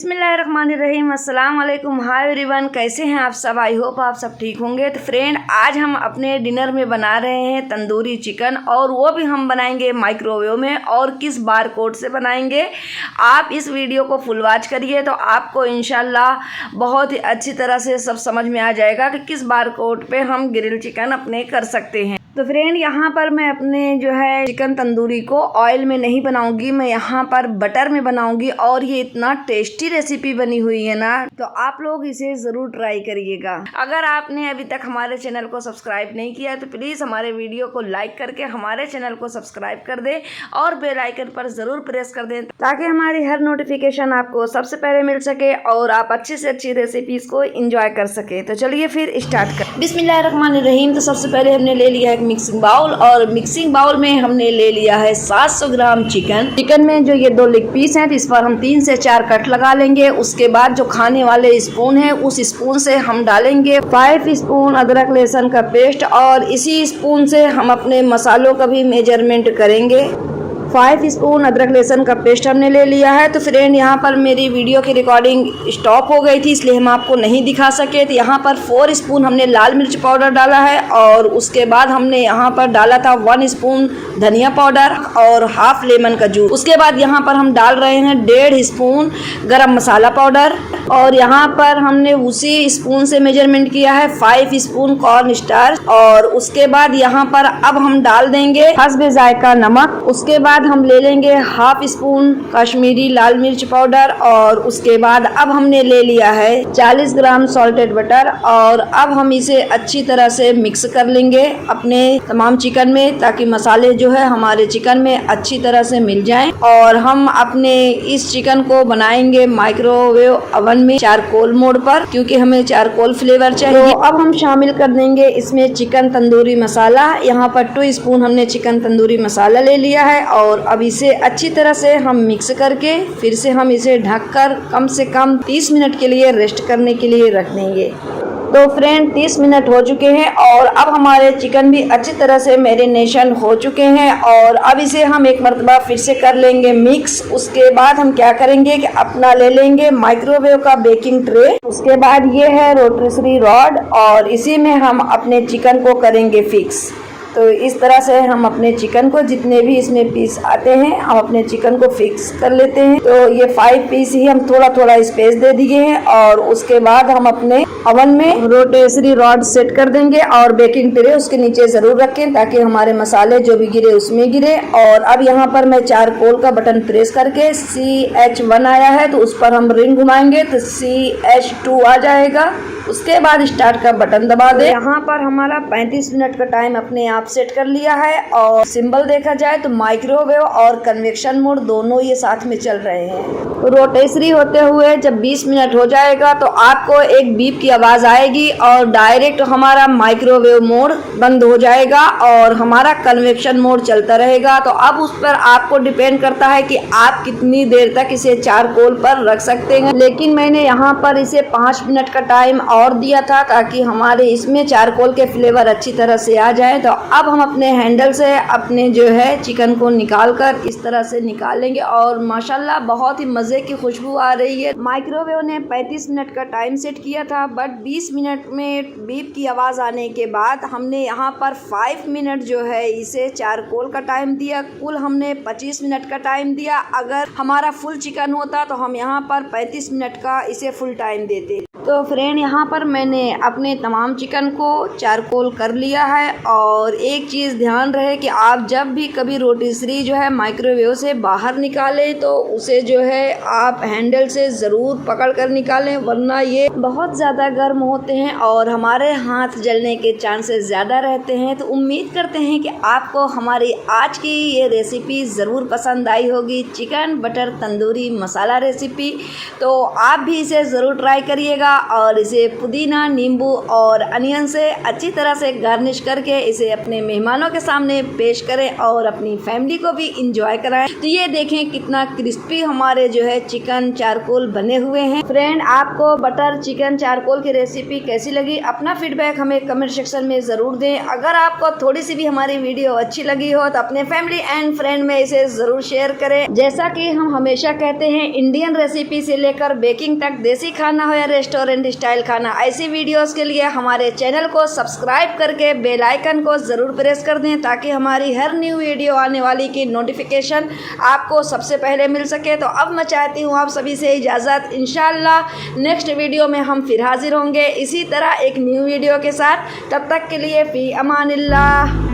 बिस्मिल्लाहिर्रहमानिर्रहीम। अस्सलाम वालेकुम। हाय एवरीवन, कैसे हैं आप सब? आई होप आप सब ठीक होंगे। तो फ्रेंड, आज हम अपने डिनर में बना रहे हैं तंदूरी चिकन, और वो भी हम बनाएंगे माइक्रोवेव में। और किस बार कोड से बनाएंगे, आप इस वीडियो को फुल वॉच करिए तो आपको इंशाल्लाह बहुत ही अच्छी तरह से सब समझ में आ जाएगा कि किस बार कोड पे हम ग्रिल चिकन अपने कर सकते हैं। तो फ्रेंड, यहाँ पर मैं अपने जो है चिकन तंदूरी को ऑयल में नहीं बनाऊंगी, मैं यहाँ पर बटर में बनाऊंगी। और ये इतना टेस्टी रेसिपी बनी हुई है ना, तो आप लोग इसे ज़रूर ट्राई करिएगा। अगर आपने अभी तक हमारे चैनल को सब्सक्राइब नहीं किया है तो प्लीज़ हमारे वीडियो को लाइक करके हमारे चैनल को सब्सक्राइब कर दें और बेल आइकन पर ज़रूर प्रेस कर दें, ताकि हमारी हर नोटिफिकेशन आपको सबसे पहले मिल सके और आप अच्छी से अच्छी रेसिपीज़ को इंजॉय कर सके। तो चलिए फिर स्टार्ट कर। बिस्मिल्लाहिर्रहमानिर्रहीम। तो सबसे पहले हमने ले लिया मिक्सिंग बाउल, और मिक्सिंग बाउल में हमने ले लिया है 700 ग्राम चिकन में जो ये 2 लेग पीस हैं, तो इस पर हम 3 से 4 कट लगा लेंगे। उसके बाद जो खाने वाले स्पून है उस स्पून से हम डालेंगे 5 स्पून अदरक लहसुन का पेस्ट, और इसी स्पून से हम अपने मसालों का भी मेजरमेंट करेंगे। 5 स्पून अदरक लहसुन का पेस्ट हमने ले लिया है। तो फ्रेंड, यहाँ पर मेरी वीडियो की रिकॉर्डिंग स्टॉप हो गई थी, इसलिए हम आपको नहीं दिखा सके। तो यहाँ पर 4 स्पून हमने लाल मिर्च पाउडर डाला है, और उसके बाद हमने यहाँ पर डाला था 1 स्पून धनिया पाउडर और हाफ लेमन का जूस। उसके बाद यहाँ पर हम डाल रहे हैं 1.5 स्पून गरम मसाला पाउडर, और यहाँ पर हमने उसी स्पून से मेजरमेंट किया है 5 स्पून कॉर्न स्टार्च। और उसके बाद यहाँ पर अब हम डाल देंगे हस्बे जायका नमक। उसके बाद हम ले लेंगे हाफ स्पून कश्मीरी लाल मिर्च पाउडर, और उसके बाद अब हमने ले लिया है 40 ग्राम सॉल्टेड बटर। और अब हम इसे अच्छी तरह से मिक्स कर लेंगे अपने तमाम चिकन में, ताकि मसाले जो है हमारे चिकन में अच्छी तरह से मिल जाएं। और हम अपने इस चिकन को बनाएंगे माइक्रोवेव ओवन में चारकोल मोड पर, क्योंकि हमें चारकोल फ्लेवर चाहिए। तो अब हम शामिल कर देंगे इसमें चिकन तंदूरी मसाला। यहाँ पर 2 स्पून हमने चिकन तंदूरी मसाला ले लिया है, और अब इसे अच्छी तरह से हम मिक्स करके फिर से हम इसे ढककर कम से कम 30 मिनट के लिए रेस्ट करने के लिए रख देंगे। तो फ्रेंड, 30 मिनट हो चुके हैं, और अब हमारे चिकन भी अच्छी तरह से मैरिनेशन हो चुके हैं। और अब इसे हम एक मरतबा फिर से कर लेंगे मिक्स। उसके बाद हम क्या करेंगे कि अपना ले लेंगे माइक्रोवेव का बेकिंग ट्रे। उसके बाद ये है रोटरी रॉड, और इसी में हम अपने चिकन को करेंगे फिक्स। तो इस तरह से हम अपने चिकन को, जितने भी इसमें पीस आते हैं, हम अपने चिकन को फिक्स कर लेते हैं। तो ये 5 पीस ही हम थोड़ा थोड़ा स्पेस दे दिए हैं, और उसके बाद हम अपने ओवन में रोटेसरी रॉड सेट कर देंगे, और बेकिंग ट्रे उसके नीचे ज़रूर रखें ताकि हमारे मसाले जो भी गिरे उसमें गिरे। और अब यहाँ पर मैं चारकोल का बटन प्रेस करके CH1 आया है तो उस पर हम रिंग घुमाएंगे तो CH2 आ जाएगा। उसके बाद स्टार्ट का बटन दबा दें। यहाँ पर हमारा 35 मिनट का टाइम अपने आप सेट कर लिया है, और सिंबल देखा जाए तो माइक्रोवेव और कन्वेक्शन मोड दोनों ये साथ में चल रहे हैं। रोटेसरी होते हुए जब 20 मिनट हो जाएगा तो आपको एक बीप की आवाज़ आएगी, और डायरेक्ट हमारा माइक्रोवेव मोड बंद हो जाएगा और हमारा कन्वेक्शन मोड चलता रहेगा। तो अब उस पर आपको डिपेंड करता है कि आप कितनी देर तक इसे चारकोल पर रख सकते हैं। लेकिन मैंने यहाँ पर इसे 5 मिनट का टाइम और दिया था, ताकि हमारे इसमें चारकोल के फ्लेवर अच्छी तरह से आ जाए। तो अब हम अपने हैंडल से अपने जो है चिकन को निकाल कर इस तरह से निकालेंगे, और माशाल्लाह बहुत ही मज़े की खुशबू आ रही है। माइक्रोवेव ने 35 मिनट का टाइम सेट किया था, बट 20 मिनट में बीप की आवाज़ आने के बाद हमने यहाँ पर 5 मिनट जो है इसे चारकोल का टाइम दिया। कुल हमने 25 मिनट का टाइम दिया। अगर हमारा फुल चिकन होता तो हम यहाँ पर 35 मिनट का इसे फुल टाइम देते। तो फ्रेंड, यहाँ पर मैंने अपने तमाम चिकन को चारकोल कर लिया है। और एक चीज़ ध्यान रहे कि आप जब भी कभी रोटिसरी जो है माइक्रोवेव से बाहर निकालें तो उसे जो है आप हैंडल से ज़रूर पकड़ कर निकालें, वरना ये बहुत ज़्यादा गर्म होते हैं और हमारे हाथ जलने के चांसेस ज़्यादा रहते हैं। तो उम्मीद करते हैं कि आपको हमारी आज की ये रेसिपी ज़रूर पसंद आई होगी, chicken butter tandoori masala recipe. तो आप भी इसे ज़रूर ट्राई करिएगा, और इसे पुदीना, नींबू और अनियन से अच्छी तरह से गार्निश करके इसे अपने मेहमानों के सामने पेश करें और अपनी फैमिली को भी इंजॉय कराएं। तो ये देखें कितना क्रिस्पी हमारे जो है चिकन चारकोल बने हुए हैं। फ्रेंड, आपको बटर चिकन चारकोल की रेसिपी कैसी लगी, अपना फीडबैक हमें कमेंट सेक्शन में ज़रूर दें। अगर आपको थोड़ी सी भी हमारी वीडियो अच्छी लगी हो तो अपने फैमिली एंड फ्रेंड में इसे ज़रूर शेयर करें। जैसा कि हम हमेशा कहते हैं, इंडियन रेसिपी से लेकर बेकिंग तक, देसी खाना हो या रेस्टोरेंट स्टाइल खाना, ऐसी वीडियोस के लिए हमारे चैनल को सब्सक्राइब करके बेल आइकन को ज़रूर प्रेस कर दें ताकि हमारी हर न्यू वीडियो आने वाली की नोटिफिकेशन आपको सबसे पहले मिल सके। तो अब मैं चाहती हूँ आप सभी से इजाज़त। इंशाल्लाह नेक्स्ट वीडियो में हम फिर हाजिर होंगे इसी तरह एक न्यू वीडियो के साथ। तब तक के लिए फी अमानिल्लाह।